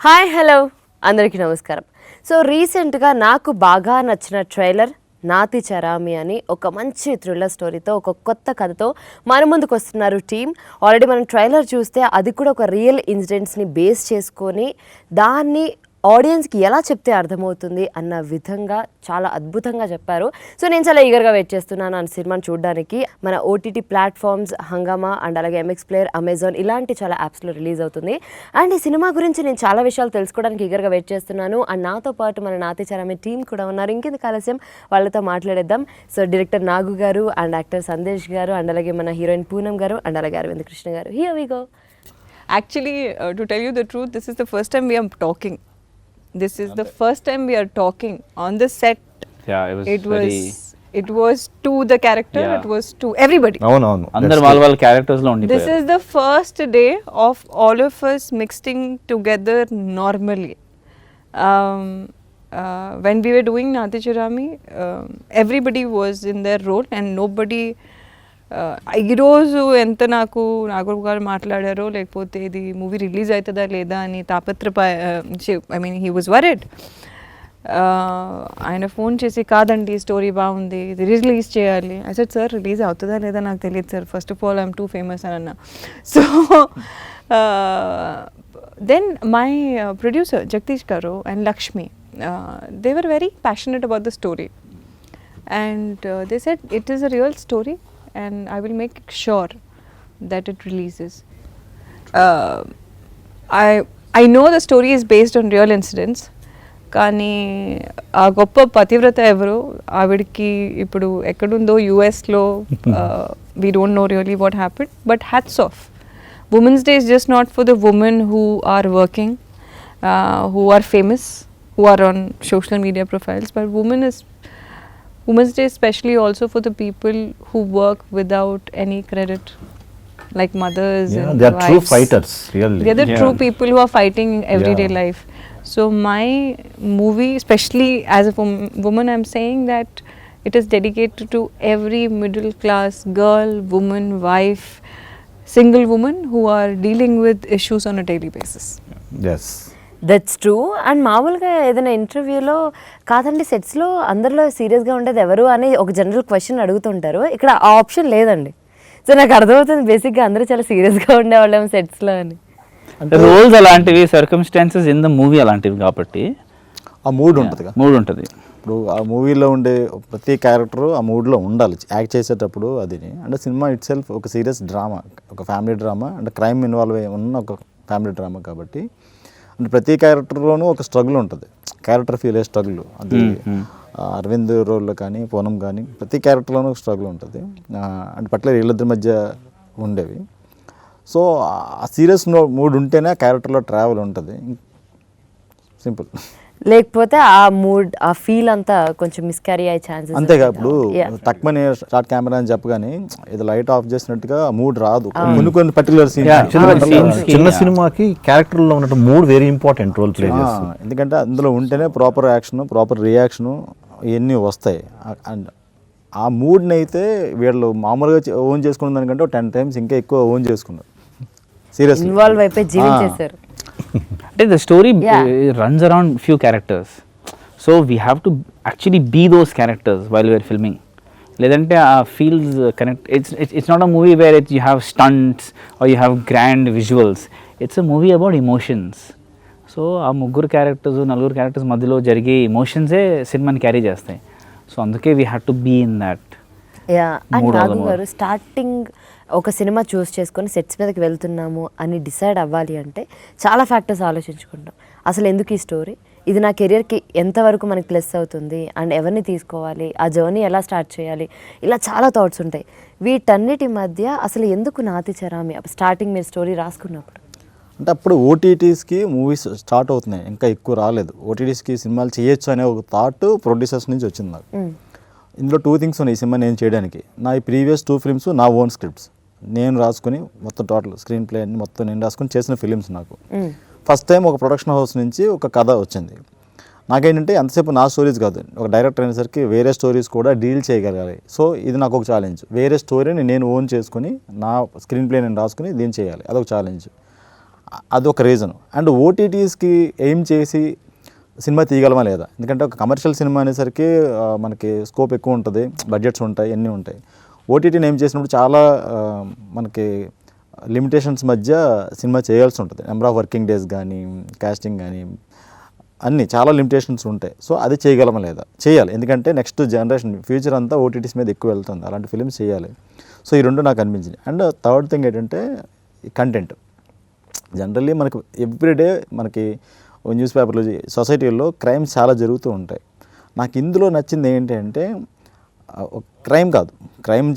Hi hello అందరికీ నమస్కారం. So రీసెంట్గా నాకు బాగా నచ్చిన ట్రైలర్ నాతిచరామి అని ఒక మంచి థ్రిల్లర్ స్టోరీతో ఒక కొత్త కథతో మన ముందుకు వస్తున్నారు టీమ్. ఆల్రెడీ మనం ట్రైలర్ చూస్తే అది కూడా ఒక రియల్ ఇన్సిడెంట్స్ని బేస్ చేసుకొని దాన్ని ఆడియన్స్కి ఎలా చెప్తే అర్థమవుతుంది అన్న విధంగా చాలా అద్భుతంగా చెప్పారు. సో నేను చాలా ఈగర్గా వెయిట్ చేస్తున్నాను ఆ సినిమాని చూడడానికి. మన ఓటీటీ ప్లాట్ఫామ్స్ హంగామా అండ్ అలాగే ఎంఎక్స్ ప్లేయర్, అమెజాన్ ఇలాంటి చాలా యాప్స్లో రిలీజ్ అవుతుంది. అండ్ ఈ సినిమా గురించి నేను చాలా విషయాలు తెలుసుకోవడానికి ఈగర్గా వెయిట్ చేస్తున్నాను. అండ్ నాతో పాటు మన నాతిచరామి టీం కూడా ఉన్నారు. ఇంకెందుకు ఆలస్యం, వాళ్ళతో మాట్లాడేద్దాం. సో డైరెక్టర్ నాగు గారు అండ్ యాక్టర్ సందేశ్ గారు అండ్ అలాగే మన హీరోయిన్ పూనం గారు అండ్ అలాగే అరవింద్ కృష్ణ గారు. Here we go. Actually, to tell you the truth, this is the first time we are talking. This is the first time we are talking on the set. Yeah, it was to the character. Yeah. It was to everybody. No. అందరు వాళ్ళ characters లో ఉండిపోయారు. This is the first day of all of us mixing together normally. When we were doing Nathicharami, everybody was in their role and nobody. ఈరోజు ఎంత నాకు నాగూర్ గారు మాట్లాడారో లేకపోతే ఇది మూవీ రిలీజ్ అవుతుందా లేదా అని I mean he was worried. ఆయన ఫోన్ చేసి కాదండి స్టోరీ బాగుంది, ఇది రిలీజ్ చేయాలి. ఐ సెడ్ సార్ రిలీజ్ అవుతుందా లేదా నాకు తెలియదు sir, first of all I'm too famous అని అన్నా. So then my producer Jagadish garu and Lakshmi, they were very passionate about the story and they said it is a real story and I will make sure that it releases. I know the story is based on real incidents, కానీ ఆ గొప్ప పతివ్రత ఎవరు, ఆవిడకి ఇప్పుడు ఎక్కడుందో యుఎస్లో, we don't know really what happened, but hats off. Women's Day is just not for the women who are working, who are famous, who are on social media profiles, but Women's Day especially also for the people who work without any credit, like mothers and they are wives. true fighters, really. They are the true people who are fighting everyday life. So my movie, especially as a woman, I'm saying that it is dedicated to every middle class girl, woman, wife, single woman who are dealing with issues on a daily basis. Yes. That's true. And మామూలుగా ఏదైనా ఇంటర్వ్యూలో కాదండి సెట్స్లో అందరిలో సీరియస్గా ఉండేది ఎవరు అని ఒక జనరల్ క్వశ్చన్ అడుగుతుంటారు. ఇక్కడ ఆ ఆప్షన్ లేదండి. సో నాకు అర్థమవుతుంది బేసిక్గా అందరూ చాలా సీరియస్గా ఉండేవాళ్ళేమో సెట్స్లో అని. రోల్స్ అలాంటివి, సర్కమ్స్టాన్సెస్ ఇన్ ద మూవీ అలాంటివి కాబట్టి ఆ మూడ్ ఉంటుంది. ఇప్పుడు ఆ మూవీలో ఉండే ప్రతి క్యారెక్టరు ఆ మూడ్లో ఉండాలి యాక్ట్ చేసేటప్పుడు. అది అంటే సినిమా ఇట్ సెల్ఫ్ ఒక సీరియస్ డ్రామా, ఒక ఫ్యామిలీ డ్రామా, అంటే క్రైమ్ ఇన్వాల్వ్ అయి ఉన్న ఒక ఫ్యామిలీ డ్రామా కాబట్టి అంటే ప్రతి క్యారెక్టర్లోనూ ఒక స్ట్రగుల్ ఉంటుంది, క్యారెక్టర్ ఫీల్ అయ్యే స్ట్రగుల్. అది అరవింద్ రోల్లో కానీ పూనం కానీ ప్రతి క్యారెక్టర్లోనూ ఒక స్ట్రగుల్ ఉంటుంది. అంటే పర్టికులర్ వీళ్ళిద్దరి మధ్య ఉండేవి. సో ఆ సీరియస్ మూడ్ ఉంటేనే ఆ క్యారెక్టర్లో ట్రావెల్ ఉంటుంది. సింపుల్. లేకపోతే ఆ మూడ్, ఆ ఫీల్ అంతా కొంచెం మిస్క్యారీ అయ్యే ఛాన్సెస్. అంతేగా ఇప్పుడు తక్కువని స్టార్ట్ కెమెరా అని చెప్పగానే ఇది లైట్ ఆఫ్ చేసినట్టుగా మూడ్ రాదు. కొన్ని పర్టికులర్ సీన్స్ చిన్న సినిమాకి క్యారెక్టర్లో ఉన్నట్టు mood very important role play చేస్తుంది. ఎందుకంటే అందులో ఉంటేనే ప్రాపర్ యాక్షన్, ప్రాపర్ రియాక్షను ఇవన్నీ వస్తాయి. అండ్ ఆ మూడ్ని అయితే వీళ్ళు మామూలుగా ఓన్ చేసుకున్న దానికంటే 10 times ఇంకా ఎక్కువ ఓన్ చేసుకున్నారు. సీరియస్ ఇన్వాల్వ్ అయిపోయి జీవించేశారు. అంటే the story runs around few characters, so we have to actually be those characters while we're filming. లేదంటే ఆ feels connect. It's not a movie where you have stunts or you have grand visuals. It's a movie about emotions. So ఆ నలుగురు characters మధ్యలో జరిగే ఎమోషన్సే సినిమాని carry చేస్తాయి. So అందుకే we have to be in that. And Nagu garu, starting ఒక cinema చూస్ చేసుకొని sets మీదకి వెళ్తున్నాము అని డిసైడ్ అవ్వాలి అంటే చాలా ఫ్యాక్టర్స్ ఆలోచించుకుంటాం. అసలు ఎందుకు ఈ స్టోరీ, ఇది నా కెరియర్కి ఎంతవరకు మనకి ప్లస్ అవుతుంది, అండ్ ఎవరిని తీసుకోవాలి, ఆ జర్నీ ఎలా స్టార్ట్ చేయాలి, ఇలా చాలా థాట్స్ ఉంటాయి. వీటన్నిటి మధ్య అసలు ఎందుకు నాతిచరామి స్టార్టింగ్ మీరు స్టోరీ రాసుకున్నప్పుడు? అంటే అప్పుడు ఓటీటీస్కి మూవీస్ స్టార్ట్ అవుతున్నాయి, ఇంకా ఎక్కువ రాలేదు. ఓటీటీస్కి సినిమాలు చేయొచ్చు అనే ఒక థాట్ ప్రొడ్యూసర్స్ నుంచి వచ్చింది నాకు. ఇందులో 2 things ఉన్నాయి ఈ సినిమా నేను చేయడానికి. నా ఈ ప్రీవియస్ 2 films నా ఓన్ స్క్రిప్ట్స్ నేను రాసుకుని మొత్తం టోటల్ స్క్రీన్ ప్లే అన్ని మొత్తం నేను రాసుకుని చేసిన ఫిలిమ్స్. నాకు ఫస్ట్ టైం ఒక ప్రొడక్షన్ హౌస్ నుంచి ఒక కథ వచ్చింది. నాకేంటంటే అంతసేపు నా స్టోరీస్ కాదు, ఒక డైరెక్టర్ అనేసరికి వేరే స్టోరీస్ కూడా డీల్ చేయగలగాలి. సో ఇది నాకు ఒక ఛాలెంజ్. వేరే స్టోరీని నేను ఓన్ చేసుకుని నా స్క్రీన్ ప్లే నేను రాసుకుని దీన్ని చేయాలి, అదొక ఛాలెంజ్. అదొక రీజన్. అండ్ ఓటీటీస్కి ఎయిమ్ చేసి సినిమా తీయగలమా లేదా, ఎందుకంటే ఒక కమర్షియల్ సినిమా అనేసరికి మనకి స్కోప్ ఎక్కువ ఉంటుంది, బడ్జెట్స్ ఉంటాయి, అన్నీ ఉంటాయి. ఓటీటీని ఏం చేసినప్పుడు చాలా మనకి లిమిటేషన్స్ మధ్య సినిమా చేయాల్సి ఉంటుంది. నెంబర్ ఆఫ్ వర్కింగ్ డేస్ కానీ, కాస్టింగ్ కానీ, అన్నీ చాలా లిమిటేషన్స్ ఉంటాయి. సో అది చేయగలమా లేదా, చేయాలి. ఎందుకంటే నెక్స్ట్ జనరేషన్ ఫ్యూచర్ అంతా ఓటీటీస్ మీద ఎక్కువ వెళ్తుంది, అలాంటి ఫిలిమ్స్ చేయాలి. సో ఈ రెండు నాకు అనిపించింది. అండ్ థర్డ్ థింగ్ ఏంటంటే కంటెంట్. జనరల్లీ మనకు ఎవ్రీడే మనకి న్యూస్ పేపర్లో, సొసైటీల్లో క్రైమ్స్ చాలా జరుగుతూ ఉంటాయి. నాకు ఇందులో నచ్చింది ఏంటి అంటే క్రైమ్ కాదు, క్రైమ్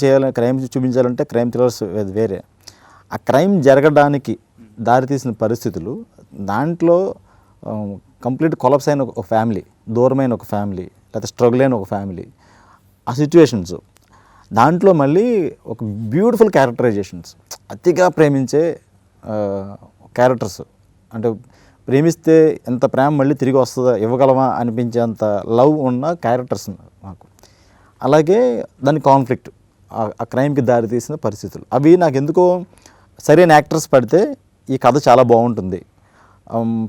చూపించాలంటే క్రైమ్ థ్రిల్లర్స్ వేరే. ఆ క్రైమ్ జరగడానికి దారితీసిన పరిస్థితులు, దాంట్లో కంప్లీట్ కొలాప్స్ అయిన ఒక ఫ్యామిలీ, దూరమైన ఒక ఫ్యామిలీ, లేకపోతే స్ట్రగుల్ అయిన ఒక ఫ్యామిలీ, ఆ సిచ్యువేషన్స్, దాంట్లో మళ్ళీ ఒక బ్యూటిఫుల్ క్యారెక్టరైజేషన్స్, అతిగా ప్రేమించే క్యారెక్టర్స్, అంటే ప్రేమిస్తే ఎంత ప్రేమ మళ్ళీ తిరిగి వస్తుందా, ఇవ్వగలమా అనిపించేంత లవ్ ఉన్న క్యారెక్టర్స్ నాకు. అలాగే దాని కాన్ఫ్లిక్ట్, ఆ క్రైమ్కి దారితీసిన పరిస్థితులు, అవి నాకు ఎందుకో సరైన యాక్టర్స్ పడితే ఈ కథ చాలా బాగుంటుంది,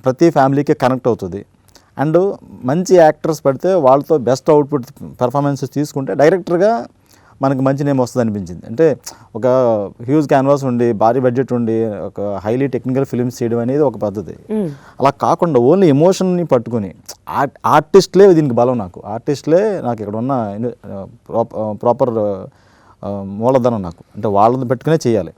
ప్రతి ఫ్యామిలీకి కనెక్ట్ అవుతుంది. అండ్ మంచి యాక్టర్స్ పడితే వాళ్ళతో బెస్ట్ అవుట్పుట్ పెర్ఫార్మెన్సెస్ తీసుకుంటే డైరెక్టర్గా మనకు మంచి నేమ్ వస్తుంది అనిపించింది. అంటే ఒక హ్యూజ్ క్యాన్వాస్ ఉండి, భారీ బడ్జెట్ ఉండి, ఒక హైలీ టెక్నికల్ ఫిల్మ్స్ చేయడం అనేది ఒక పద్ధతి. అలా కాకుండా ఓన్లీ ఎమోషన్ని పట్టుకుని ఆర్టిస్ట్లే దీనికి బలం. ఆర్టిస్ట్లే నాకు ఇక్కడ ఉన్న ప్రాపర్ మూలధనం నాకు, అంటే వాళ్ళని పెట్టుకునే చేయాలి.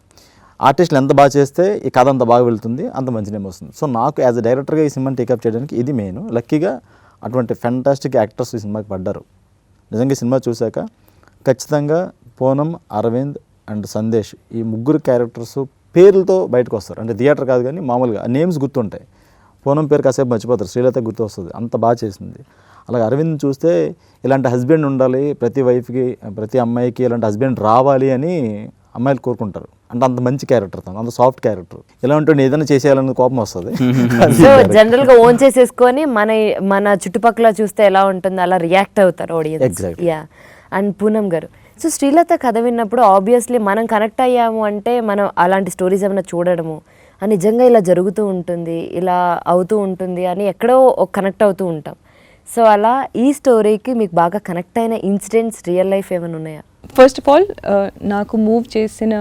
ఆర్టిస్టులు ఎంత బాగా చేస్తే ఈ కథ అంత బాగా వెళ్తుంది, అంత మంచి నేమ్ వస్తుంది. సో నాకు యాజ్ ఎ డైరెక్టర్గా ఈ సినిమాని టేకప్ చేయడానికి ఇది మెయిన్. లక్కీగా అటువంటి ఫెంటాస్టిక్ యాక్టర్స్ ఈ సినిమాకి పడ్డారు. నిజంగా ఈ సినిమా చూశాక ఖచ్చితంగా పూనం, అరవింద్ అండ్ సందేశ్, ఈ ముగ్గురు క్యారెక్టర్స్ పేర్లతో బయటకు వస్తారు. అంటే థియేటర్ కాదు కానీ మామూలుగా ఆ నేమ్స్ గుర్తుంటాయి. పూనం పేరు కాసేపు మర్చిపోతారు, శ్రీలత గుర్తు వస్తుంది, అంత బాగా చేసింది. అలాగే అరవింద్ చూస్తే ఇలాంటి హస్బెండ్ ఉండాలి, ప్రతి వైఫ్కి, ప్రతి అమ్మాయికి ఇలాంటి హస్బెండ్ రావాలి అని అమ్మాయిలు కోరుకుంటారు. అంటే అంత మంచి క్యారెక్టర్, అంత సాఫ్ట్ క్యారెక్టర్. ఇలా ఉంటే ఏదైనా చేసేయాలన్న కోపం వస్తుంది. సో జనరల్ గా ఓన్ చేసేసుకొని మన చుట్టుపక్కల చూస్తే ఎలా ఉంటుందో అలా రియాక్ట్ అవుతారు ఆడియన్స్. యా. అండ్ పూనం గారు, సో శ్రీలత కథ విన్నప్పుడు ఆబ్వియస్లీ మనం కనెక్ట్ అయ్యాము అంటే మనం అలాంటి స్టోరీస్ ఏమైనా చూడడము, నిజంగా ఇలా జరుగుతూ ఉంటుంది, ఇలా అవుతూ ఉంటుంది అని ఎక్కడో కనెక్ట్ అవుతూ ఉంటాం. సో అలా ఈ స్టోరీకి మీకు బాగా కనెక్ట్ అయిన ఇన్సిడెంట్స్ రియల్ లైఫ్ ఏమైనా ఉన్నాయా? ఫస్ట్ ఆఫ్ ఆల్ నాకు మూవ్ చేసిన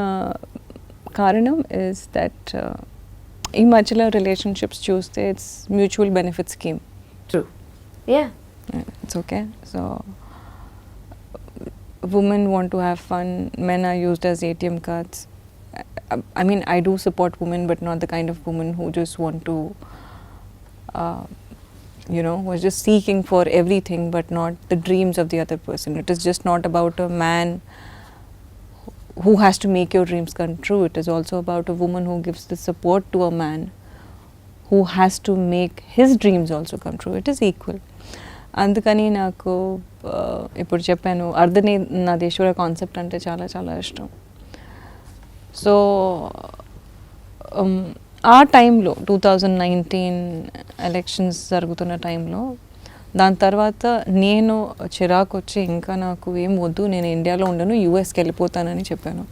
కారణం ఇస్ దట్ ఈ మధ్యలో రిలేషన్షిప్స్ చూస్తే it's mutual benefit scheme. True. Yeah, it's okay. So women want to have fun, men are used as ATM cards. I mean, I do support women, but not the kind of women who just want to was just seeking for everything but not the dreams of the other person. It is just not about a man who has to make your dreams come true. It is also about a woman who gives the support to a man who has to make his dreams also come true. It is equal. అందుకని నాకు ఇప్పుడు చెప్పాను అర్ధనాదేశ్వర concept అంటే చాలా చాలా ఇష్టం. So ఆ టైంలో 2019 ఎలక్షన్స్ జరుగుతున్న టైంలో, దాని తర్వాత నేను చిరాకు వచ్చి ఇంకా నాకు ఏం వద్దు, నేను ఇండియాలో ఉండను, యూఎస్కి వెళ్ళిపోతానని చెప్పాను.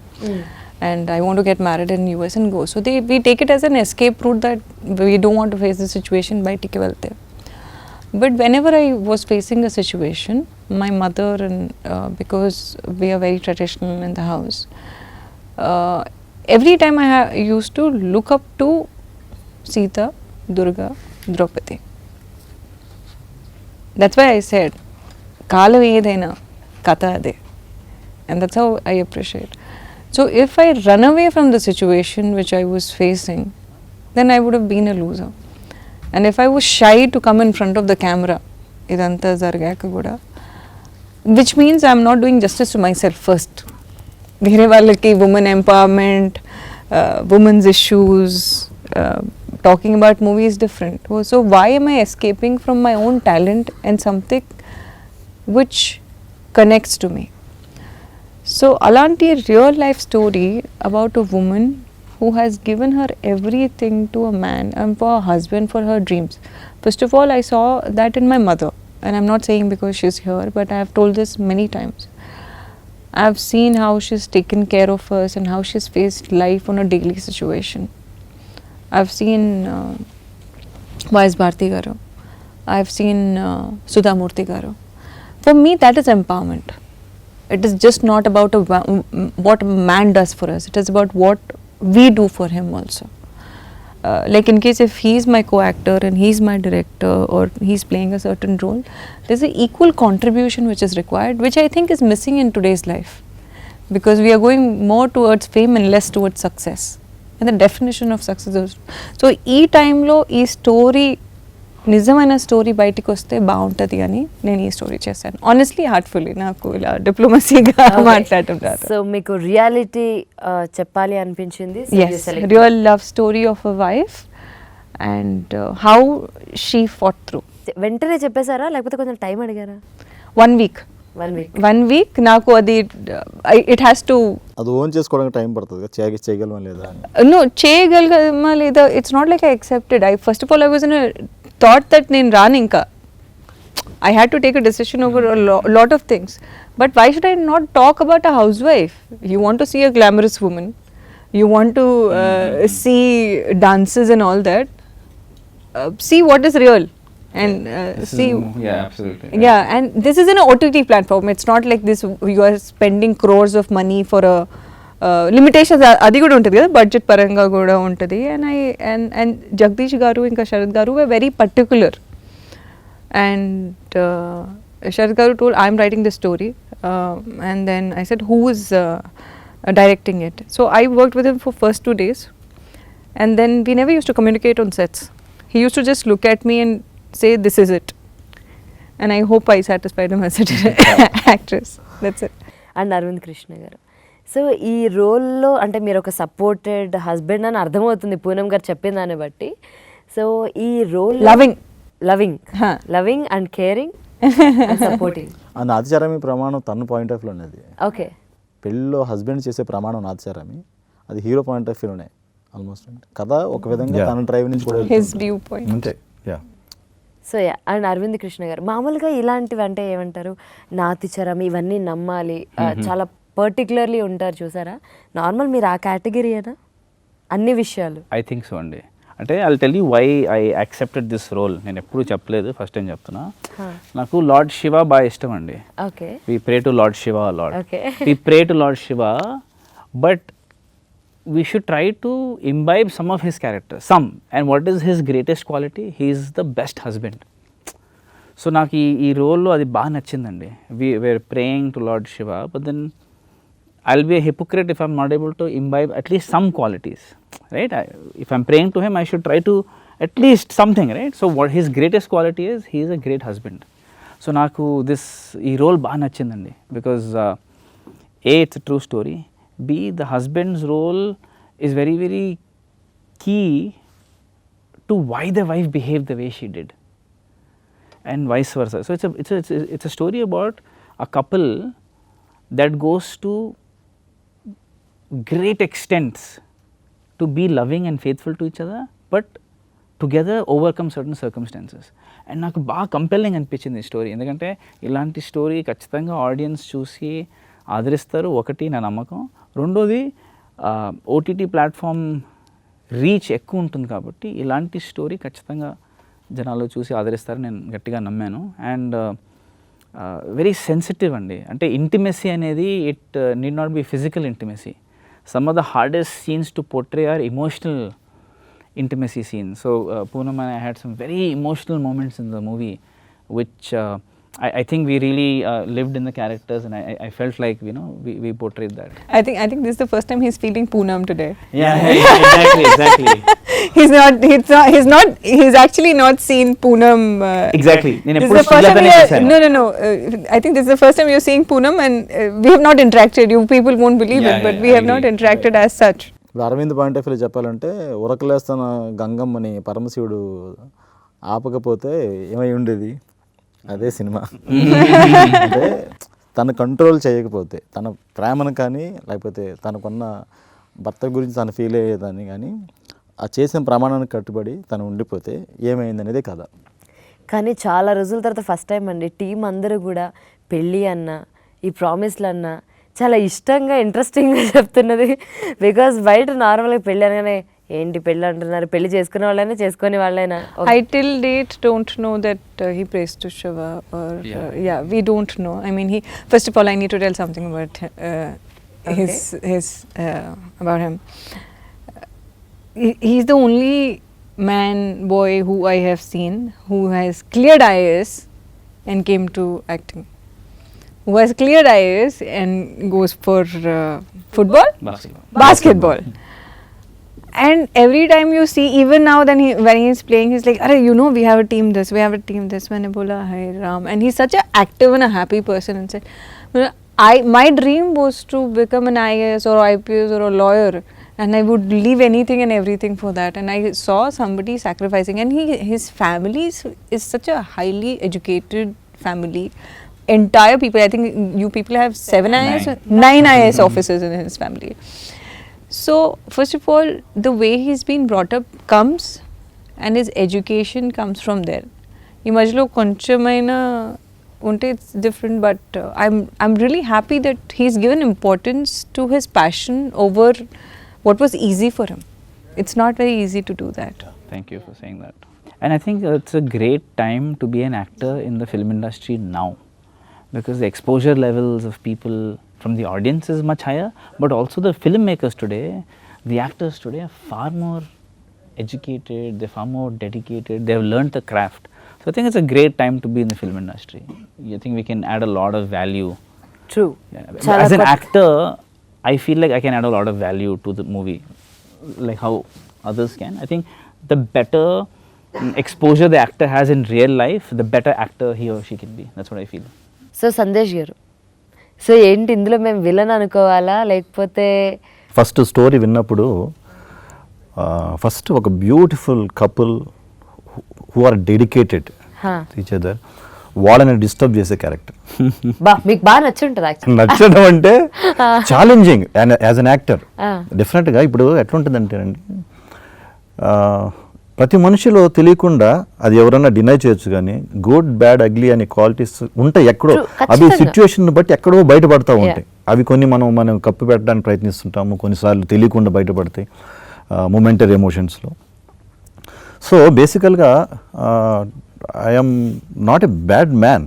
And I want to get married in US and go. So we take it as an escape route that we don't want to face the situation by take velte. But whenever I was facing a situation, my mother and because we are very traditional in the house, every time I used to look up to Sita, Durga, Draupadi. That's why I said, Kalam edaina katha ade. And that's how I appreciate. So if I run away from the situation which I was facing, then I would have been a loser. And if I was shy to come in front of the camera, idantha zargaka kuda, which means I am not doing justice to myself first. Vere vallaki women empowerment, women's issues, talking about movies different. So why am I escaping from my own talent and something which connects to me? So alanti real life story about a woman who has given her everything to a man and for her husband, for her dreams. First of all, I saw that in my mother, and I'm not saying because she's here, but I have told this many times. I've seen how she's taken care of us and how she's faced life on a daily situation. I've seen Vice Bharti Garu. I've seen Sudha Murthy Garu. For me, that is empowerment. It is just not about what a man does for us. It is about what we do for him also. Like in case if he's my co-actor and he's my director or he's playing a certain role, there's an equal contribution which is required, which I think is missing in today's life. Because we are going more towards fame and less towards success. And the definition of success is... So, ఈ టైంలో ఈ story నిజమైన story బయటికి వస్తే బాగుంటుంది అని నేను ఈ స్టోరీ చేశాను. ఆనెస్ట్లీ హార్ట్ఫుల్లీ, నాకు ఇలా డిప్లొమసీగా మాట్లాడటం రాదు. సో మీకు రియాలిటీ చెప్పాలి అనిపించింది. Yes, real love story of a wife and how she fought through. వెంటనే చెప్పేశారా లేకపోతే కొంచెం టైం అడిగారా? 1 week. 1 week నాకు అది ఇట్ హ్యాస్ టు అది ఓన్ చేసుకోవడానికి టైం పడుతుంది, చేయగలమా లేదా? నో, చేయగలమా లేదా, it's not like I accepted. I first of all I was in thought that నేను రాను ఇంకా. I had to take a decision over a lot of things. But why should I not talk about a housewife? You want to see a glamorous woman. You want to see dances and all that. See what is real. And see... Yeah, absolutely. Yeah, and this is an OTT platform. It's not like this, you are spending crores of money for a... limitations అది కూడా ఉంటుంది కదా, budget పరంగా కూడా ఉంటుంది. And Jagadish గారు ఇంకా Sharad garu were very particular. And Sharad Garu told, I'm writing the story. And then I said, who is directing it? So I worked with him for first 2 days. And then we never used to communicate on sets. He used to just look at me and say, this is it. And I hope I satisfied him as an actress. That's it. And Arvind Krishna గారు, so ఈ రోల్లో అంటే మీరు ఒక supported husband అని అర్థమవుతుంది పూనం గారు చెప్పిన దాన్ని బట్టి. సో ఈ role loving and caring and supporting. ఆ నాతిచారామి ప్రమాణం తన పాయింట్ ఆఫ్ వ్యూ ఉన్నది. ఓకే, పెళ్ళిలో హస్బెండ్ చేసే ప్రమాణం నాతిచారామి, అది హీరో పాయింట్ ఆఫ్ వ్యూలోనే ఆల్మోస్ట్ కథ ఒక విధంగా తన డ్రైవ్ నుంచి కూడా His viewpoint. అంతే. Yeah. So and Arvind Krishna గారు, మామూలుగా ఇలాంటివి అంటే ఏమంటారు, నాతిచరం ఇవన్నీ నమ్మాలి, చాలా పర్టికులర్లీ ఉంటారు చూసారా, నార్మల్ మీరు ఆ కేటగిరీనా అన్ని విషయాలు? ఐ థింక్ సో అండి. అంటే I tell you why I accepted this role. నేను ఎప్పుడు చెప్పలేదు, ఫస్ట్ టైం చెప్తున్నా. నాకు లార్డ్ శివ బాగా ఇష్టం అండి. Okay, we pray to lord Shiva lord. Okay, we pray to lord Shiva, but we should try to imbibe some of his characters, some. And what is his greatest quality? He is the best husband. So నాకు ఈ రోల్లో అది బాగా నచ్చిందండి. we're praying to Lord Shiva, but then I'll be a hypocrite if I'm not able to imbibe at least some qualities, right? If I'm praying to him, I should try to at least something, right? So what his greatest quality is, he is a great husband. So నాకు ఈ role బాగా నచ్చిందండి, because A, it's a true story. B, the husband's role is very, very key to why the wife behaved the way she did, and vice versa. So it's a story about a couple that goes to great extents to be loving and faithful to each other, but together overcome certain circumstances. And నాకు బాగా compelling అనిపించింది ఈ story, ఎందుకంటే ఇలాంటి story ఖచ్చితంగా audience చూసి ఆదరిస్తారు, ఒకటి నా నమ్మకం. రెండోది ఓటీటీ ప్లాట్ఫామ్ రీచ్ ఎక్కువ ఉంటుంది కాబట్టి ఇలాంటి స్టోరీ ఖచ్చితంగా జనాలు చూసి ఆదరిస్తారని నేను గట్టిగా నమ్మాను. అండ్ వెరీ సెన్సిటివ్ అండి, అంటే ఇంటిమెసీ అనేది it need not be physical intimacy. Some of the hardest scenes to portray are emotional intimacy scenes. So Poonam and I had some very emotional moments in the movie, which I think we really lived in the characters, and I felt like, you know, we portrayed that. I think this is the first time he's feeling Poonam today. Yeah, exactly. He's actually not seen Poonam. Exactly. This is the first time no. I think this is the first time you're seeing Poonam, and we have not interacted. You people won't believe it, but we have not interacted as such. ఇప్పుడు Arvind point of view చెప్పాలంటే, ఉరకలేస్తున్న గంగమ్మని పరమశివుడు ఆపకపోతే ఏమై ఉండేది, అదే cinema. అంటే తను control చేయకపోతే, తన ప్రేమను కానీ లేకపోతే తనకున్న భర్త గురించి తను ఫీల్ అయ్యేదాన్ని కానీ ఆ చేసిన ప్రమాణానికి కట్టుబడి తను ఉండిపోతే ఏమైందనేదే కథ. కానీ చాలా రోజుల తర్వాత ఫస్ట్ టైం అండి టీం అందరూ కూడా పెళ్ళి అన్న ఈ ప్రామిస్లు అన్న చాలా ఇష్టంగా ఇంట్రెస్టింగ్గా చెప్తున్నది. బికాజ్ బయట నార్మల్గా పెళ్ళి అనగానే ఏంటి పెళ్ళి అంటున్నారు, పెళ్లి చేసుకునే వాళ్ళైనా చేసుకునే వాళ్ళైనా? I till date don't know that he prays to Shiva or we don't know. I mean, first of all I need to tell something about his about him. He's the only boy who I have seen who has cleared IAS and came to acting. Who has cleared IAS and goes for football? Basketball. And every time you see, even now when he is playing, he's like, "Arey, you know, we have a team this, we have a team this." Maine bola, "Hi Ram," and he's such a active and a happy person inside. My dream was to become an IAS or IPS or a lawyer, and I would leave anything and everything for that. And I saw somebody sacrificing, and his family is such a highly educated family. Entire people, I think you people have 9 IAS officers in his family. So first of all, the way he's been brought up comes, and his education comes from there. ఈ మధ్యలో కొంచెమైనా ఉంటే it's different, but I'm really happy that he's given importance to his passion over what was easy for him. It's not very easy to do that. Thank you for saying that. And I think it's a great time to be an actor in the film industry now, because the exposure levels of people from the audience is much higher, but also the filmmakers today, the actors today are far more educated, they're far more dedicated, they've learned the craft. So I think it's a great time to be in the film industry. I think we can add a lot of value. True. Yeah. As an actor, I feel like I can add a lot of value to the movie, like how others can. I think the better exposure the actor has in real life, the better actor he or she can be. That's what I feel. So Sandesh గారు, so ఏంటి ఇందులో మేము villain అనుకోవాలా లేకపోతే? First story విన్నప్పుడు first ఒక beautiful couple who are dedicated each other, వాళ్ళని disturb చేసే క్యారెక్టర్. మీకు బాగా నచ్చుంటుంది యాక్చువల్లీ. నచ్చడం అంటే ఛాలెంజింగ్ యాజ్ అన్ యాక్టర్. డెఫినెట్గా ఇప్పుడు ఎట్లుంటుందంటే అండి, ప్రతి మనిషిలో తెలియకుండా అది ఎవరన్నా డినై చేయొచ్చు, కానీ గుడ్ బ్యాడ్ అగ్లీ అనే క్వాలిటీస్ ఉంటాయి ఎక్కడో. అవి సిచ్యువేషన్ బట్టి ఎక్కడో బయటపడతా ఉంటాయి. అవి కొన్ని మనం కప్పు పెట్టడానికి ప్రయత్నిస్తుంటాము, కొన్నిసార్లు తెలియకుండా బయటపడతాయి మొమెంటరీ ఎమోషన్స్లో. So basically I'm not a bad man,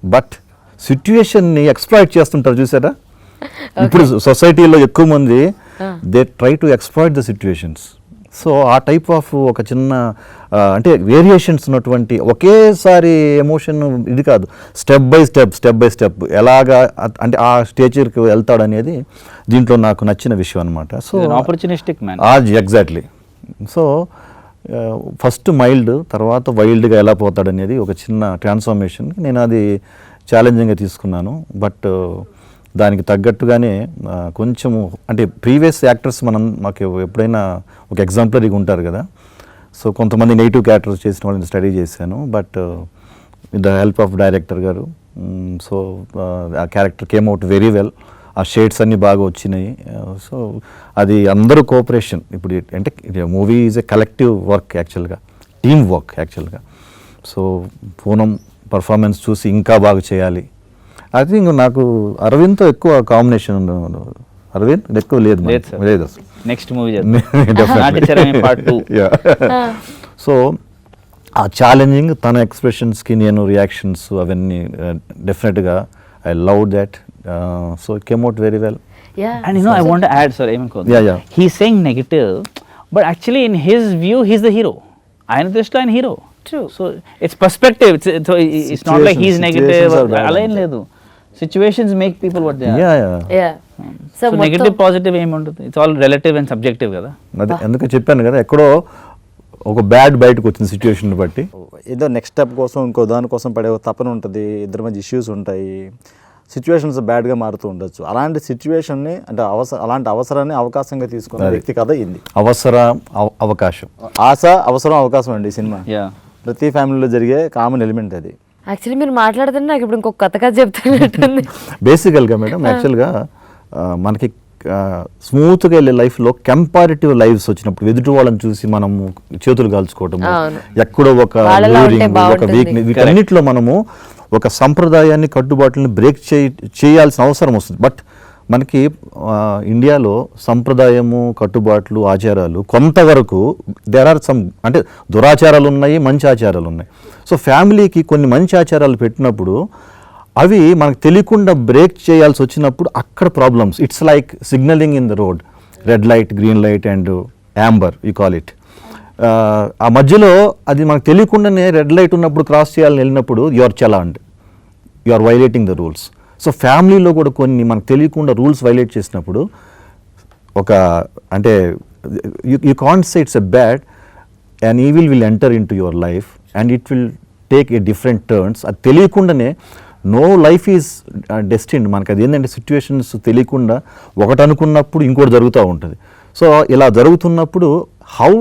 but సిచ్యువేషన్ని ఎక్స్ప్లాయిట్ చేస్తుంటారు చూసారా. ఇప్పుడు సొసైటీలో ఎక్కువ మంది they try to exploit the situations. So ఆ టైప్ ఆఫ్ ఒక చిన్న అంటే వేరియేషన్స్ ఉన్నటువంటి, ఒకేసారి ఎమోషన్ ఇది కాదు, స్టెప్ బై స్టెప్ ఎలాగా అంటే ఆ స్టేజ్కి వెళ్తాడు అనేది దీంట్లో నాకు నచ్చిన విషయం అనమాట. So opportunistic man. Exactly. So first mild, తర్వాత వైల్డ్గా ఎలా పోతాడు అనేది ఒక చిన్న ట్రాన్స్ఫర్మేషన్. నేను అది ఛాలెంజింగ్గా తీసుకున్నాను, బట్ దానికి తగ్గట్టుగానే కొంచెము అంటే ప్రీవియస్ యాక్టర్స్ మాకు ఎప్పుడైనా ఒక ఎగ్జాంపులరీగా ఉంటారు కదా. సో కొంతమంది నెగిటివ్ క్యారెక్టర్స్ చేసిన వాళ్ళని స్టడీ చేశాను, but with the help of director గారు. సో ఆ character came out very well. ఆ షేడ్స్ అన్నీ బాగా వచ్చినాయి. సో అది అందరూ కోఆపరేషన్. ఇప్పుడు అంటే movie is a collective work యాక్చువల్గా, టీమ్ వర్క్ యాక్చువల్గా. సో పూనం పర్ఫార్మెన్స్ చూసి ఇంకా బాగా చేయాలి. ఐ థింక్ నాకు అరవింద్తో ఎక్కువ కాంబినేషన్ ఉంది. అరవింద్ ఎక్కువ లేదు అసలు. నెక్స్ట్ మూవీ సో ఆ ఛాలెంజింగ్, తన ఎక్స్ప్రెషన్స్కి నేను రియాక్షన్స్ అవన్నీ డెఫినెట్గా I love that. So it came out very well. And you know, I want to add, sorry, he's saying negative, but actually in his view, he's the hero. I am just a hero. True. So it's perspective. It's not like he's negative. Align ledu. Situations make people what they are. Yeah. So negative, positive ఏమి ఉంటుంది? It's all relative and subjective కదా. అదే అందుకే చెప్పాను కదా, ఎక్కడో ఒక bad బయటకు వచ్చిన సిచ్యువేషన్ బట్టి ఏదో నెక్స్ట్ స్టెప్ కోసం ఇంకో దానికోసం పడే తపన ఉంటుంది, ఇద్దరి మధ్య ఇష్యూస్ ఉంటాయి, సిచ్యువేషన్స్ బ్యాడ్గా మారుతూ ఉండొచ్చు. అలాంటి సిచ్యువేషన్ని అంటే అలాంటి అవసరాన్ని అవకాశంగా తీసుకున్న వ్యక్తి కథ ఇది. అవకాశం, ఆశ, అవసరం, అవకాశం అండి సినిమా. ప్రతి ఫ్యామిలీలో జరిగే కామన్ ఎలిమెంట్ అది. యాక్చువల్లీ మీరు మాట్లాడుతుంటే నాకు ఇప్పుడు ఇంకొక కొత్త కథ చెప్తున్నట్టుంది. బేసికల్గా మేడం, యాక్చువల్గా మనకి స్మూత్గా వెళ్ళే లైఫ్లో కంపారిటివ్ లైఫ్స్ వచ్చినప్పుడు ఎదుటి వాళ్ళని చూసి మనము చేతులు కాల్చుకోవటం, ఎక్కడో ఒక వీక్నెస్, వీటన్నిటిలో మనము ఒక సంప్రదాయాన్ని, కట్టుబాట్లని బ్రేక్ చేయాల్సిన అవసరం వస్తుంది. బట్ మనకి ఇండియాలో సంప్రదాయము, కట్టుబాట్లు, ఆచారాలు కొంతవరకు దేర్ ఆర్ సమ్, అంటే దురాచారాలు ఉన్నాయి, మంచి ఆచారాలు ఉన్నాయి. సో ఫ్యామిలీకి కొన్ని మంచి ఆచారాలు పెట్టినప్పుడు అవి మనకు తెలియకుండా బ్రేక్ చేయాల్సి వచ్చినప్పుడు అక్కడ problems. It's like signalling in the road, red light, green light and Amber you call it. ఆ మధ్యలో అది మనకు తెలియకుండానే రెడ్ లైట్ ఉన్నప్పుడు క్రాస్ చేయాలని వెళ్ళినప్పుడు you are challaned, you are violating the rules. So ఫ్యామిలీలో కూడా కొన్ని మనకు తెలియకుండా రూల్స్ వైలేట్ చేసినప్పుడు ఒక అంటే you can't say it's a bad, and evil will enter in to your life and it will take a different turns. అది తెలియకుండానే నో లైఫ్ ఈజ్ డెస్టిన్డ్. మనకు అది ఏంటంటే సిచ్యువేషన్స్ తెలియకుండా ఒకటి అనుకున్నప్పుడు ఇంకోటి జరుగుతూ ఉంటుంది. సో ఇలా జరుగుతున్నప్పుడు హౌ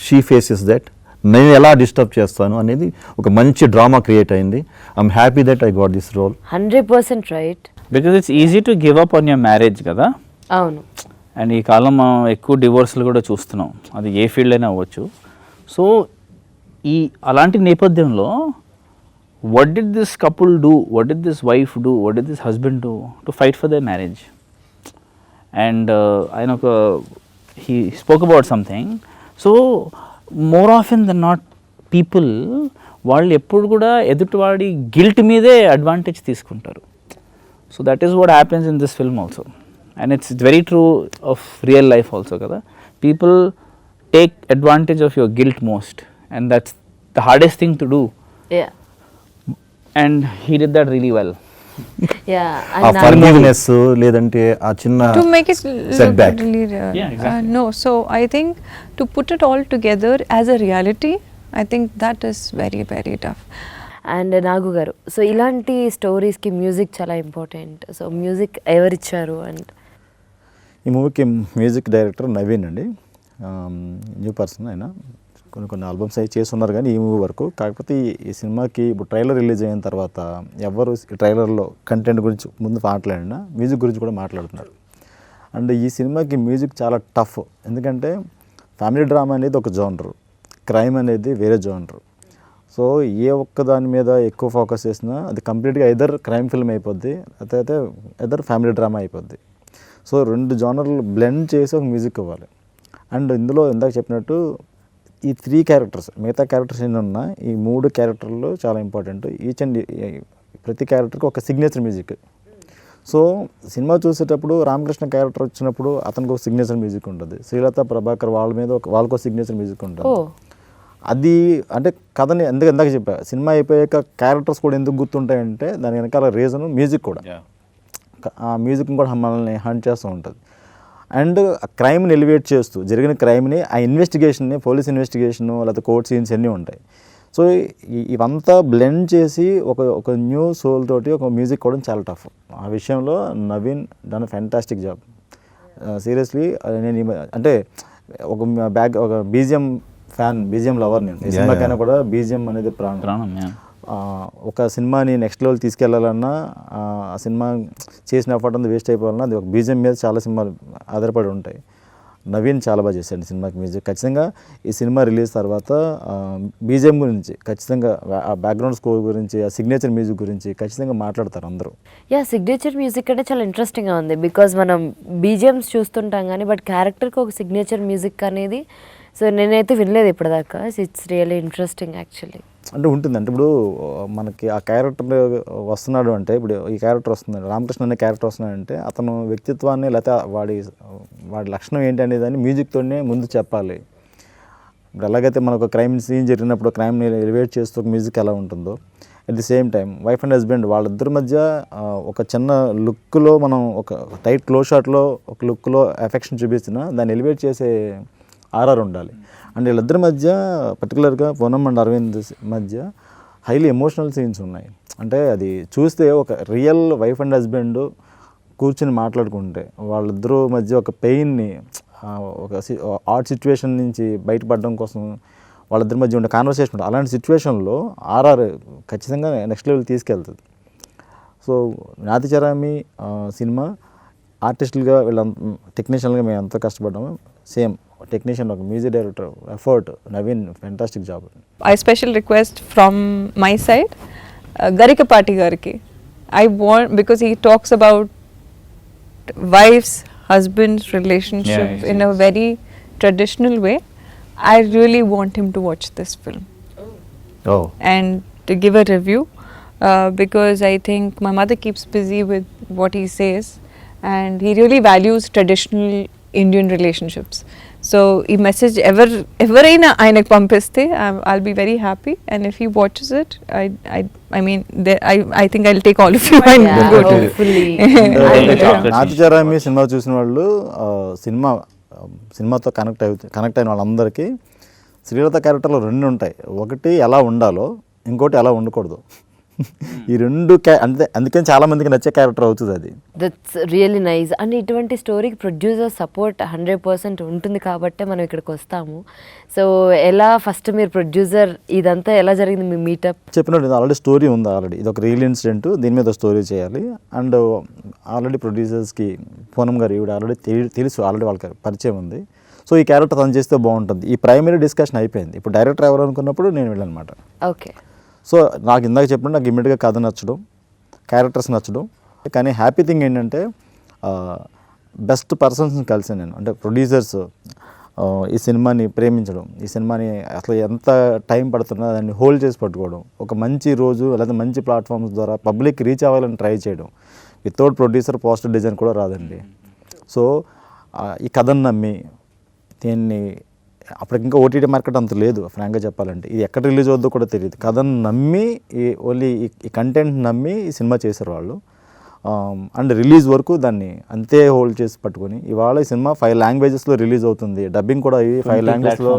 షీ ఫేసెస్ దట్, నేను ఎలా డిస్టర్బ్ చేస్తాను అనేది ఒక మంచి డ్రామా క్రియేట్ అయింది. I'm happy that I got this role. 100% right. Because it's easy to give up on your marriage కదా. అవును. అండ్ ఈ కాలం ఎక్కువ డివోర్స్లు కూడా చూస్తున్నాం, అది ఏ ఫీల్డ్ అయినా అవ్వచ్చు. సో ఈ అలాంటి నేపథ్యంలో what did this couple do, what did this wife do, what did this husband do to fight for their marriage? And he spoke about something. So more often than not people వాళ్ళు ఎప్పుడు కూడా ఎదుటివాడి guilt మీదే advantage తీసుకుంటారు. So that is what happens in this film also, and it's very true of real life also కదా. People take advantage of your guilt most, and that's the hardest thing to do. Yeah. And he did that really well. Yeah. ఆ forgiveness లేదంటే ఆ చిన్న To make it setback. look really real. Yeah, exactly. No, so I think to put it all together as a reality, I think that is very, very tough. And Nagu garu, so ఇలాంటి స్టోరీస్కి music చాలా important. So music ఎవరిచ్చారు? And ఈ మూవీకి music director Naveen అండి, new person. ఆయన కొన్ని albums అవి చేస్తున్నారు కానీ ఈ మూవీ వరకు. కాకపోతే ఈ సినిమాకి ఇప్పుడు ట్రైలర్ రిలీజ్ అయిన తర్వాత ఎవరు ట్రైలర్లో కంటెంట్ గురించి ముందు మాట్లాడినా మ్యూజిక్ గురించి కూడా మాట్లాడుతున్నారు. అండ్ ఈ సినిమాకి మ్యూజిక్ చాలా టఫ్, ఎందుకంటే ఫ్యామిలీ డ్రామా అనేది ఒక జోనరు, క్రైమ్ అనేది వేరే జోనరు. సో ఏ ఒక్క దాని మీద ఎక్కువ ఫోకస్ చేసినా అది కంప్లీట్గా ఎదర్ క్రైమ్ ఫిల్మ్ అయిపోద్ది, అయితే ఎదర్ ఫ్యామిలీ డ్రామా అయిపోద్ది. సో రెండు జోనర్లు బ్లెండ్ చేసి ఒక మ్యూజిక్ ఇవ్వాలి. అండ్ ఇందులో ఇందాక చెప్పినట్టు ఈ 3 క్యారెక్టర్స్, మిగతా క్యారెక్టర్స్ ఎన్ని ఉన్నా ఈ 3 క్యారెక్టర్లు చాలా ఇంపార్టెంట్. ఈచ్ అండ్ ప్రతి క్యారెక్టర్కి ఒక సిగ్నేచర్ మ్యూజిక్. సో సినిమా చూసేటప్పుడు రామకృష్ణ క్యారెక్టర్ వచ్చినప్పుడు అతనికి ఒక సిగ్నేచర్ మ్యూజిక్ ఉంటుంది, శ్రీలత ప్రభాకర్ వాళ్ళ మీద వాళ్ళకు సిగ్నేచర్ మ్యూజిక్ ఉంటుంది. అది అంటే కథని ఇందాక చెప్పా, సినిమా అయిపోయాక క్యారెక్టర్స్ కూడా ఎందుకు గుర్తుంటాయంటే దాని వెనకాల రీజన్ మ్యూజిక్ కూడా. ఆ మ్యూజిక్ కూడా మనల్ని హంట్ చేస్తూ ఉంటుంది. అండ్ క్రైమ్ని ఎలివేట్ చేస్తూ జరిగిన క్రైమ్ని, ఆ ఇన్వెస్టిగేషన్ని, పోలీస్ ఇన్వెస్టిగేషను లేకపోతే కోర్ట్ సీన్స్ అన్నీ ఉంటాయి. సో ఇవంతా బ్లెండ్ చేసి ఒక న్యూ సోల్ తోటి ఒక మ్యూజిక్ కూడా చాలా టఫ్. ఆ విషయంలో Naveen done fantastic job. Seriously నేను అంటే ఒక బీజిఎం ఫ్యాన్, బీజిఎం లవర్ నేను. ఈ సినిమాకైనా కూడా బీజిఎం అనేది ప్రాణం. ఒక సినిమాని నెక్స్ట్ లెవెల్ తీసుకెళ్లాలన్నా, ఆ సినిమా చేసిన ఎఫర్ట్ అంతా వేస్ట్ అయిపోవాలన్నా అది ఒక బీజిఎం మీద చాలా సినిమాలు ఆధారపడి ఉంటాయి. నవీన్ చాలా బాగా చేశాడు సినిమాకి మ్యూజిక్. ఖచ్చితంగా ఈ సినిమా రిలీజ్ తర్వాత బీజిఎం గురించి ఖచ్చితంగా, ఆ బ్యాక్గ్రౌండ్ స్కోర్ గురించి, ఆ సిగ్నేచర్ మ్యూజిక్ గురించి ఖచ్చితంగా మాట్లాడతారు అందరూ. యా, సిగ్నేచర్ మ్యూజిక్ అంటే చాలా ఇంట్రెస్టింగ్గా ఉంది. బికాజ్ మనం బీజిఎమ్స్ చూస్తుంటాం కానీ బట్ క్యారెక్టర్కి ఒక సిగ్నేచర్ మ్యూజిక్ అనేది సో నేనైతే వినలేదు ఇప్పటిదాకా. It's really interesting actually. అంటే ఉంటుంది, అంటే ఇప్పుడు మనకి ఆ క్యారెక్టర్ వస్తున్నాడు అంటే, ఇప్పుడు ఈ క్యారెక్టర్ వస్తున్నాడు, రామకృష్ణ అనే క్యారెక్టర్ వస్తున్నాడంటే అతను వ్యక్తిత్వాన్ని లేకపోతే వాడి లక్షణం ఏంటి అనేదాన్ని మ్యూజిక్తోనే ముందు చెప్పాలి. ఇప్పుడు ఎలాగైతే మనకు క్రైమ్ సీన్ జరిగినప్పుడు క్రైమ్ని ఎలివేట్ చేస్తూ ఒక మ్యూజిక్ ఎలా ఉంటుందో, at the same time wife and husband వాళ్ళిద్దరి మధ్య ఒక చిన్న లుక్లో, మనం ఒక టైట్ క్లోజ్ షాట్లో ఒక లుక్లో ఎఫెక్షన్ చూపించినా దాన్ని ఎలివేట్ చేసే ఆర్ఆర్ ఉండాలి. అండ్ వీళ్ళిద్దరి మధ్య పర్టికులర్గా పూనం అండ్ అరవింద్ మధ్య హైలీ ఎమోషనల్ సీన్స్ ఉన్నాయి. అంటే అది చూస్తే ఒక రియల్ వైఫ్ అండ్ హస్బెండ్ కూర్చొని మాట్లాడుకుంటే వాళ్ళిద్దరూ మధ్య ఒక పెయిన్ని, ఒక ఆర్ట్ సిచ్యువేషన్ నుంచి బయటపడడం కోసం వాళ్ళిద్దరి మధ్య ఉండే కాన్వర్సేషన్ ఉంటుంది. అలాంటి సిచ్యువేషన్లో ఆర్ఆర్ ఖచ్చితంగా నెక్స్ట్ లెవెల్ తీసుకెళ్తుంది. సో నాతిచారామి సినిమా ఆర్టిస్టులుగా టెక్నీషియన్గా మేము ఎంతో కష్టపడ్డాము. సేమ్ టెక్నీషియన్, ఒక music director effort Naveen fantastic job. I special request from my side, Garikapati Gariki. I want, because he talks about wife's husband's relationship Yeah, in a very traditional way, I really want him to watch this film Oh. and to give a review, because I think my mother keeps busy with what he says, and he really values traditional Indian relationships. So ఈ message ఎవరైనా ఆయనకు పంపిస్తే I'll be very happy, and if he watches it, I mean I think I'll take all of you and Yeah, go to hopefully. Nathicharami సినిమా చూసిన వాళ్ళు సినిమాతో connect అయిన వాళ్ళందరికీ శ్రీలత క్యారెక్టర్లో రెండు ఉంటాయి. ఒకటి ఎలా ఉండాలో, ఇంకోటి ఎలా ఉండకూడదు. ఈ రెండు అంటే అందుకని చాలా మందికి నచ్చే క్యారెక్టర్ అవుతుంది అది. That's really nice. అండ్ ఇటువంటి స్టోరీకి ప్రొడ్యూసర్ సపోర్ట్ 100% ఉంటుంది కాబట్టే మనం ఇక్కడికి వస్తాము. సో ఎలా ఫస్ట్ మీరు ప్రొడ్యూసర్ ఇదంతా ఎలా జరిగింది మీ మీటప్? చెప్పినట్టు ఆల్రెడీ స్టోరీ ఉంది. ఆల్రెడీ ఇది ఒక రియల్ ఇన్సిడెంట్, దీని మీద స్టోరీ చేయాలి. అండ్ ఆల్రెడీ ప్రొడ్యూసర్స్కి పూనం గారు ఈవిడ ఆల్రెడీ తెలుసు, ఆల్రెడీ వాళ్ళకి పరిచయం ఉంది. సో ఈ క్యారెక్టర్ తను చేస్తే బాగుంటుంది. ఈ ప్రైమరీ డిస్కషన్ అయిపోయింది. ఇప్పుడు డైరెక్టర్ ఎవరు అనుకున్నప్పుడు నేను వెళ్ళానమాట. ఓకే. సో నాకు ఇందాక చెప్పినట్టు నాకు ఇమ్మీడియట్గా కథ నచ్చడం, క్యారెక్టర్స్ నచ్చడం. కానీ హ్యాపీ థింగ్ ఏంటంటే బెస్ట్ పర్సన్స్ని కలిసాను నేను. అంటే ప్రొడ్యూసర్స్ ఈ సినిమాని ప్రేమించడం, ఈ సినిమాని అసలు ఎంత టైం పడుతున్నా దాన్ని హోల్డ్ చేసి పట్టుకోవడం, ఒక మంచి రోజు లేదా మంచి ప్లాట్ఫామ్స్ ద్వారా పబ్లిక్ రీచ్ అవ్వాలని ట్రై చేయడం. వితౌట్ ప్రొడ్యూసర్ పోస్టర్ డిజైన్ కూడా రాదండి. సో ఈ కథను నమ్మి దీన్ని అప్పటికి ఇంకా ఓటీటీ మార్కెట్ అంత లేదు ఫ్రాంక్గా చెప్పాలంటే. ఇది ఎక్కడ రిలీజ్ అవుద్దో కూడా తెలియదు. కథను నమ్మి ఓన్లీ ఈ కంటెంట్ నమ్మి ఈ సినిమా చేశారు వాళ్ళు. అండ్ రిలీజ్ వరకు దాన్ని అంతే హోల్డ్ చేసి పట్టుకొని ఇవాళ ఈ సినిమా 5 లాంగ్వేజెస్లో రిలీజ్ అవుతుంది. డబ్బింగ్ కూడా అయ్యి 5 లాంగ్వేజ్లో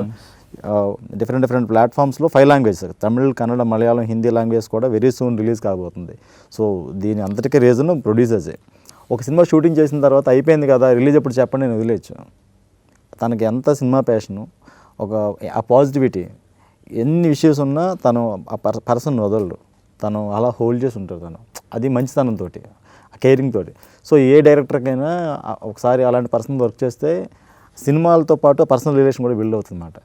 డిఫరెంట్ ప్లాట్ఫామ్స్లో 5 లాంగ్వేజెస్, తమిళ్, కన్నడ, మలయాళం, హిందీ లాంగ్వేజ్ కూడా వెరీ సూన్ రిలీజ్ కాబోతుంది. సో దీని అంతటికీ రీజన్ ప్రొడ్యూసర్సే. ఒక సినిమా షూటింగ్ చేసిన తర్వాత అయిపోయింది కదా రిలీజ్ ఎప్పుడు చెప్పండి నేను వదిలేయచ్చు. తనకి ఎంత సినిమా ప్యాషను, ఆ పాజిటివిటీ, ఎన్ని ఇష్యూస్ ఉన్నా తను ఆ పర్సన్ వదలడు. తను అలా హోల్డ్ చేసి ఉంటారు. తను అది మంచితనంతో, కేరింగ్ తోటి. సో ఏ డైరెక్టర్కైనా ఒకసారి అలాంటి పర్సన్ వర్క్ చేస్తే సినిమాలతో పాటు పర్సనల్ రిలేషన్ కూడా బిల్డ్ అవుతుంది అన్నమాట.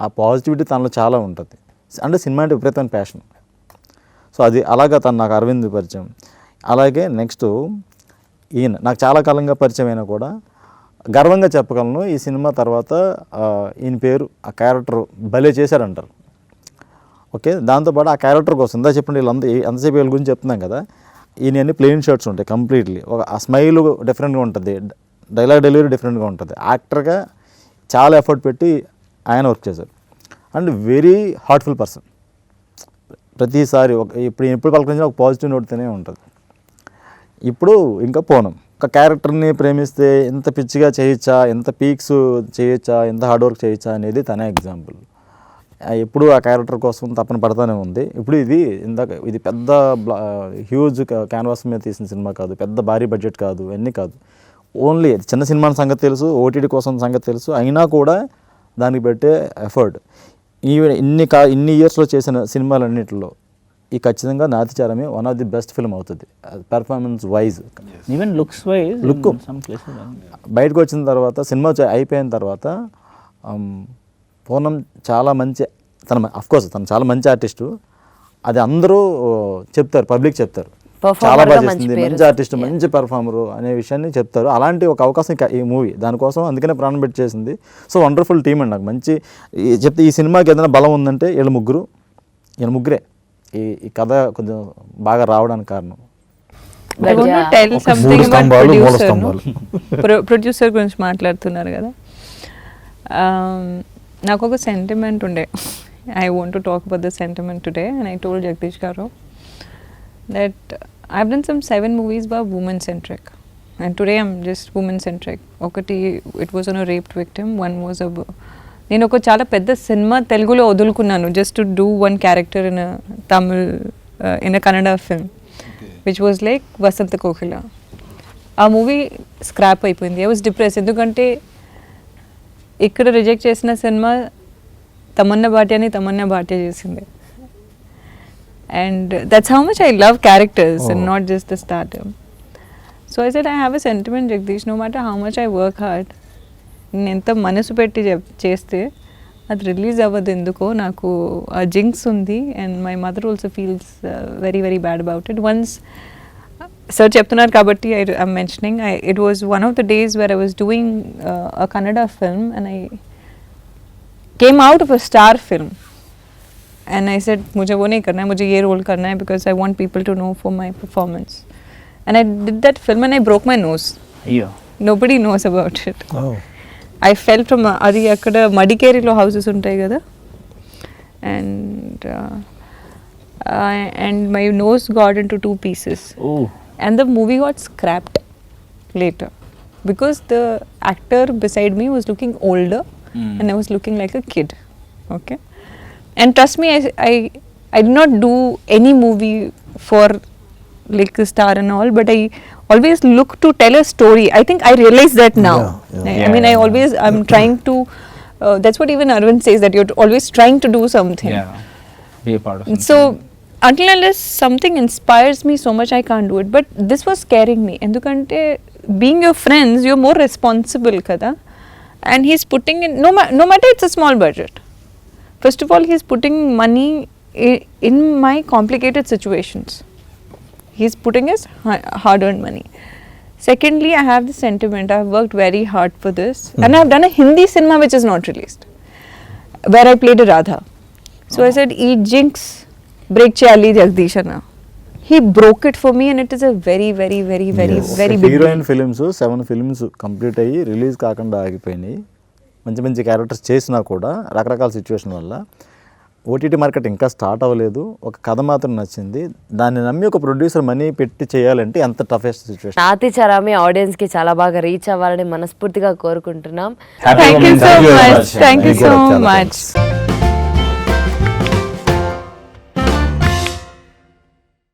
ఆ పాజిటివిటీ తనలో చాలా ఉంటుంది. అంటే సినిమా అంటే విపరీతమైన ప్యాషన్. సో అది అలాగా తను నాకు అరవింద్ పరిచయం. అలాగే నెక్స్ట్ ఈయన నాకు చాలా కాలంగా పరిచయం అయినా కూడా గర్వంగా చెప్పగలను, ఈ సినిమా తర్వాత ఈయన పేరు ఆ క్యారెక్టర్ భలే చేశారంటారు. ఓకే, దాంతోపాటు ఆ క్యారెక్టర్ కోసం ఇందా చెప్పండి వీళ్ళంతా ఎంతసేపు వీళ్ళ గురించి చెప్తున్నాం కదా, ఈయన అన్ని ప్లెయిన్ షర్ట్స్ ఉంటాయి కంప్లీట్లీ. ఆ స్మైల్ డిఫరెంట్గా ఉంటుంది, డైలాగ్ డెలివరీ డిఫరెంట్గా ఉంటుంది. యాక్టర్గా చాలా ఎఫర్ట్ పెట్టి ఆయన వర్క్ చేశారు. And very heartful person. ప్రతిసారి ఎప్పుడు పలకరించినా ఒక పాజిటివ్ నోట్తోనే ఉంటుంది. ఇప్పుడు ఇంకా పూనం ఒక క్యారెక్టర్ని ప్రేమిస్తే ఎంత పిచ్చిగా చేయొచ్చా, ఎంత పీక్స్ చేయొచ్చా, ఎంత హార్డ్ వర్క్ చేయొచ్చా అనేది తనే ఎగ్జాంపుల్. ఎప్పుడు ఆ క్యారెక్టర్ కోసం తపన పడతానే ఉంది. ఇప్పుడు ఇది పెద్ద హ్యూజ్ క్యాన్వాస్ మీద తీసిన సినిమా కాదు, పెద్ద భారీ బడ్జెట్ కాదు, అన్నీ కాదు. ఓన్లీ చిన్న సినిమా సంగతి తెలుసు, ఓటీటీ కోసం సంగతి తెలుసు, అయినా కూడా దానికి పెట్టే ఎఫర్ట్. ఇన్ని ఇయర్స్లో చేసిన సినిమాలన్నింటిలో ఈ ఖచ్చితంగా నాతిచారమే one of the best film అవుతుంది performance wise. Even looks wise look బయటకు వచ్చిన తర్వాత సినిమా అయిపోయిన తర్వాత పూనం చాలా మంచి, అఫ్కోర్స్ తను చాలా మంచి ఆర్టిస్టు. అది అందరూ చెప్తారు, పబ్లిక్ చెప్తారు, చాలా బాగా చేస్తుంది, మంచి ఆర్టిస్ట్, మంచి పెర్ఫార్మరు అనే విషయాన్ని చెప్తారు. అలాంటి ఒక అవకాశం ఈ మూవీ దానికోసం అందుకనే ప్రాణం పెట్టి చేసింది. సో వండర్ఫుల్ టీమ్ అండి. నాకు మంచి చెప్తే ఈ సినిమాకి ఏదైనా బలం ఉందంటే వీళ్ళ ముగ్గురే ఈ కథ కొంచెం బాగా రావడానికి కారణం. ప్రొడ్యూసర్ గురించి మాట్లాడుతున్నారు కదా, నాకు ఒక సెంటిమెంట్ ఉండే. I want to talk about the sentiment today and I told Jagadish garu that I have done some 7 movies by women centric and today I'm just women centric. ఒకటి it was on a raped victim, one was నేను ఒక చాలా పెద్ద సినిమా తెలుగులో వదులుకున్నాను just to do one character in Tamil in a Kannada film which was like Vasantha Kokila. ఆ movie scrap అయిపోయింది. ఐ వాజ్ డిప్రెస్, ఎందుకంటే ఇక్కడ రిజెక్ట్ చేసిన సినిమా తమన్నా భాటియా చేసింది. And that's how much I love characters and not just the starter. So I said I have a sentiment Jagadish, no matter how much I work hard, నేను ఎంత మనసు పెట్టి చేస్తే అది రిలీజ్ అవ్వదు. ఎందుకో నాకు ఆ జింక్స్ ఉంది. And my mother also feels very very bad about it. Once sir చెప్తున్నారు కాబట్టి I'm mentioning. It was one of the days where I was doing a Kannada film and I came out of a star film and I said मुझे वो नहीं करना है, मुझे ये role करना है because I want people to know for my performance. And I did that film and I broke my nose. Yeah. Nobody knows about it. Oh. I fell from అది అక్కడ మడికేరిలో హౌసెస్ ఉంటాయి కదా, and my nose got into 2 pieces. Oh. And the movie got scrapped later because the actor beside me was looking older and I was looking like a kid. Okay, and trust me, I did not do any movie for like a star and all, but I always look to tell a story. I think I realize that now. I mean, I'm trying to that's what even Arvind says, that you're always trying to do something. Yeah. Be a part of something. So until unless something inspires me so much, I can't do it. But this was scaring me. Endukante being your friends, you're more responsible kada. And he's putting in, no matter it's a small budget. First of all, he's putting money in my complicated situations. He's putting his hard-earned money. Secondly, I have the sentiment, I've worked very hard for this. And I've done a Hindi cinema which is not released, where I played a Radha. So I said, "E jinx, break chali Jagdishana." He broke it for me and it is a very, very, very, very, very big deal. Heroine films 7 films complete అయ్యి release కాకుండా ఆగిపోయినాయి. మంచి మంచి characters చేసినా కూడా రకరకాల situation వల్ల OTT market ఇంకా స్టార్ట్ అవ్వలేదు. ఒక కథ మాత్రం నచ్చింది. దాన్ని నమ్మి ఒక ప్రొడ్యూసర్ మనీ పెట్టి చేయాలంటే ఎంత టఫెస్ట్ సిచ్యువేషన్. నాతిచరామి ఆడియన్స్ కి చాలా బాగా రీచ్ అవ్వాలని మనస్ఫూర్తిగా కోరుకుంటున్నాం. Thank you so much. Thank you so much.